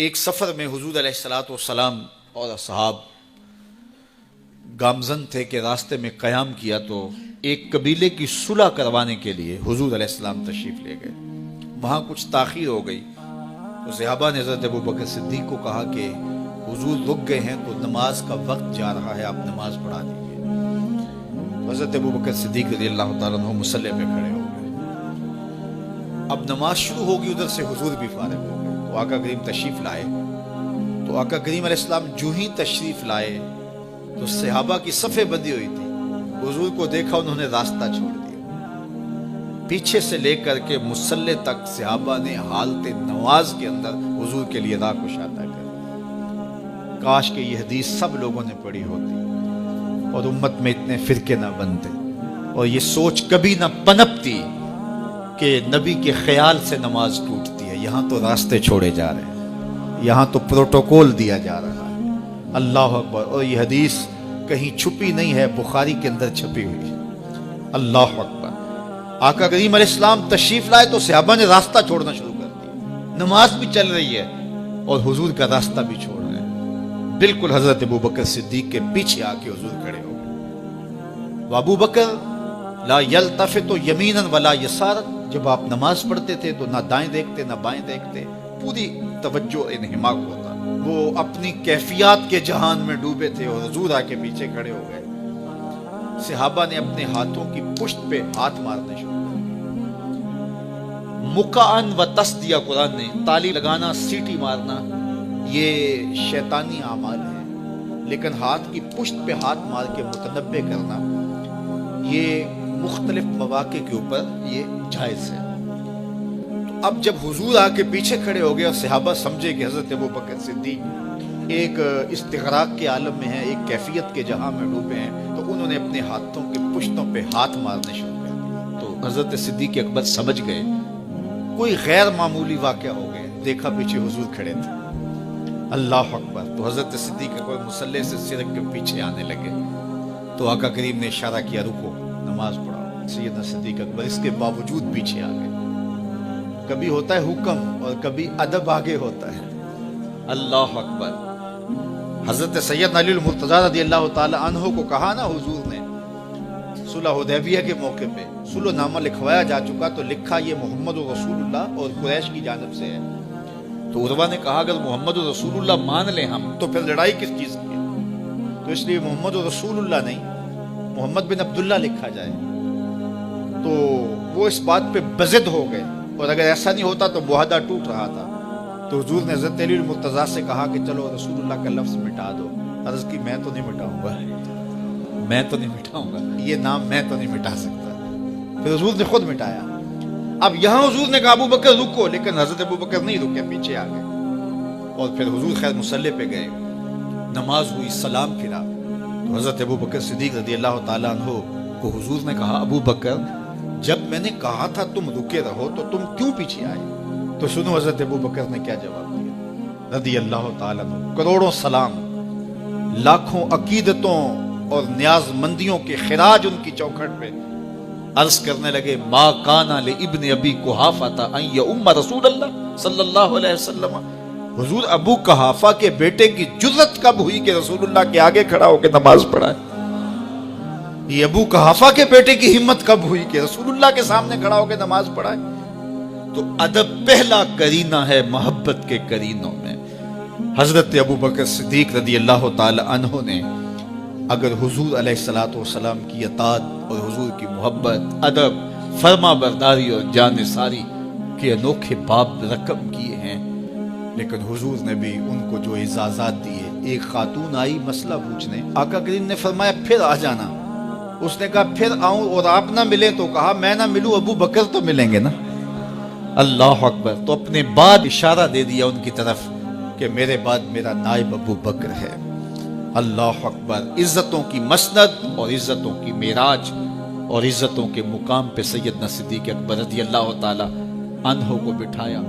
ایک سفر میں حضور علیہ الصلوۃ والسلام اور اصحاب گامزن تھے کہ راستے میں قیام کیا تو ایک قبیلے کی صلح کروانے کے لیے حضور علیہ السلام تشریف لے گئے. وہاں کچھ تاخیر ہو گئی تو صحابہ نے حضرت ابوبکر صدیق کو کہا کہ حضور رک گئے ہیں تو نماز کا وقت جا رہا ہے، آپ نماز پڑھا دیجیے. حضرت ابوبکر صدیق رضی اللہ تعالیٰ عنہ مصلی پہ کھڑے ہو گئے. اب نماز شروع ہوگی، ادھر سے حضور بھی فارغ ہو گئے تو آقا کریم تشریف لائے. تو آقا کریم علیہ السلام جو ہی تشریف لائے تو صحابہ کی صفیں بندی ہوئی تھی. حضور کو دیکھا، انہوں نے راستہ چھوڑ دیا. پیچھے سے لے کر کے مصلی تک صحابہ نے حالت نماز کے اندر حضور کے لیے راہ کشادہ کر. کاش کہ یہ حدیث سب لوگوں نے پڑھی ہوتی اور امت میں اتنے فرقے نہ بنتے اور یہ سوچ کبھی نہ پنپتی کہ نبی کے خیال سے نماز ٹوٹتی ہے. یہاں تو راستے چھوڑے جا رہے ہیں، یہاں تو پروٹوکول دیا جا رہا ہے. اللہ اکبر. اور یہ حدیث کہیں چھپی نہیں ہے، بخاری کے اندر چھپی ہوئی ہے. اللہ اکبر. آقا کریم علیہ السلام تشریف لائے تو صحابہ نے راستہ چھوڑنا شروع کر دیا. نماز بھی چل رہی ہے اور حضور کا راستہ بھی چھوڑ رہے ہیں. بالکل حضرت ابوبکر صدیق کے پیچھے آ کے حضور کھڑے ہو گئے. ابوبکر لا یلتفت یمینا ولا یسارا، جب آپ نماز پڑھتے تھے تو نہ دائیں دیکھتے نہ بائیں دیکھتے، پوری توجہ انہماک ہوتا. وہ اپنی کیفیات کے جہان میں ڈوبے تھے اور حضور آ کے پیچھے کھڑے ہو گئے. صحابہ نے اپنے ہاتھوں کی پشت پہ ہاتھ مارنے شروع کر دیے. مقعن و تصدیہ، قرآن نے تالی لگانا، سیٹی مارنا یہ شیطانی اعمال ہیں، لیکن ہاتھ کی پشت پہ ہاتھ مار کے متنبع کرنا یہ مختلف مواقع کے اوپر یہ جائز ہے. تو اب جب حضور آ کے پیچھے کھڑے ہو گئے اور صحابہ سمجھے کہ حضرت ابوبکر صدیق ایک استغراق کے عالم میں ہیں، ایک کیفیت کے جہاں میں ڈوبے ہیں، تو انہوں نے اپنے ہاتھوں کے پشتوں پہ ہاتھ مارنے شروع کر دیے. تو حضرت صدیق اکبر سمجھ گئے کوئی غیر معمولی واقعہ ہو گیا. دیکھا پیچھے حضور کھڑے تھے. اللہ اکبر. تو حضرت صدیق اکبر مصلی سے سرک کے پیچھے آنے لگے تو آقا کریم نے اشارہ کیا رکو، نماز پڑھاؤ. سیدنا صدیق اکبر اس کے باوجود پیچھے آ گئے. کبھی ہوتا ہے حکم اور کبھی ادب آگے ہوتا ہے. اللہ اکبر. حضرت سیدنا علی المرتضی رضی اللہ تعالی عنہ کو کہا نا حضور نے صلح حدیبیہ کے موقع پہ صلح نامہ لکھوایا جا چکا تو لکھا یہ محمد رسول اللہ اور قریش کی جانب سے ہے. تو عروہ نے کہا اگر محمد رسول اللہ مان لیں ہم تو پھر لڑائی کس چیز کی ہے؟ تو اس لیے محمد رسول اللہ نہیں، محمد بن عبداللہ لکھا جائے. تو وہ اس بات پہ بضد ہو گئے اور اگر ایسا نہیں ہوتا تو معاہدہ ٹوٹ رہا تھا. تو حضور نے حضرت علی المرتضی سے کہا کہ چلو رسول اللہ کا لفظ مٹا دو. عرض کی میں تو نہیں مٹاؤں گا، میں تو نہیں مٹاؤں گا، یہ نام میں تو نہیں مٹا سکتا. پھر حضور نے خود مٹایا. اب یہاں حضور نے کہا ابوبکر رکو، لیکن حضرت ابوبکر نہیں رکے، پیچھے آ گئے. اور پھر حضور خیر مصلی پہ گئے، نماز ہوئی، سلام پھرا. تو حضرت ابوبکر صدیق رضی اللہ تعالیٰ عنہ کو حضور نے کہا ابوبکر جب میں نے کہا تھا تم رکے رہو تو تم کیوں پیچھے آئے؟ تو سنو حضرت ابوبکر نے کیا جواب دیا رضی اللہ تعالیٰ عنہ. کروڑوں سلام، لاکھوں عقیدتوں اور نیاز مندیوں کے خراج ان کی چوکھٹ پہ عرض کرنے لگے ما کانا لابن ابی قحافہ ان یؤم رسول اللہ صلی اللہ علیہ وسلم. حضور ابو قحافہ کے بیٹے کی جرت کب ہوئی کہ رسول اللہ کے آگے کھڑا ہو کے نماز پڑھائے؟ یہ ابو قحافہ کے بیٹے کی ہمت کب ہوئی کہ رسول اللہ کے سامنے کھڑا ہو کے نماز پڑھائے؟ تو ادب پہلا کرینہ ہے محبت کے کرینوں میں. حضرت ابوبکر صدیق رضی اللہ تعالی عنہ نے اگر حضور علیہ الصلوۃ والسلام کی اطاعت اور حضور کی محبت، ادب، فرما برداری اور جانثاری کے انوکھے باب رقم کیے ہیں، لیکن حضور نے بھی ان کو جو اعزازات دیے. ایک خاتون آئی مسئلہ پوچھنے، آقا کریم نے فرمایا پھر آ جانا. اس نے کہا پھر آؤں اور آپ نہ ملیں؟ تو کہا میں نہ ملوں ابو بکر تو ملیں گے نا. اللہ اکبر. تو اپنے بعد اشارہ دے دیا ان کی طرف کہ میرے بعد میرا نائب ابو بکر ہے. اللہ اکبر. عزتوں کی مسند اور عزتوں کی معراج اور عزتوں کے مقام پہ سیدنا صدیق اکبر رضی اللہ تعالی عنہ کو بٹھایا.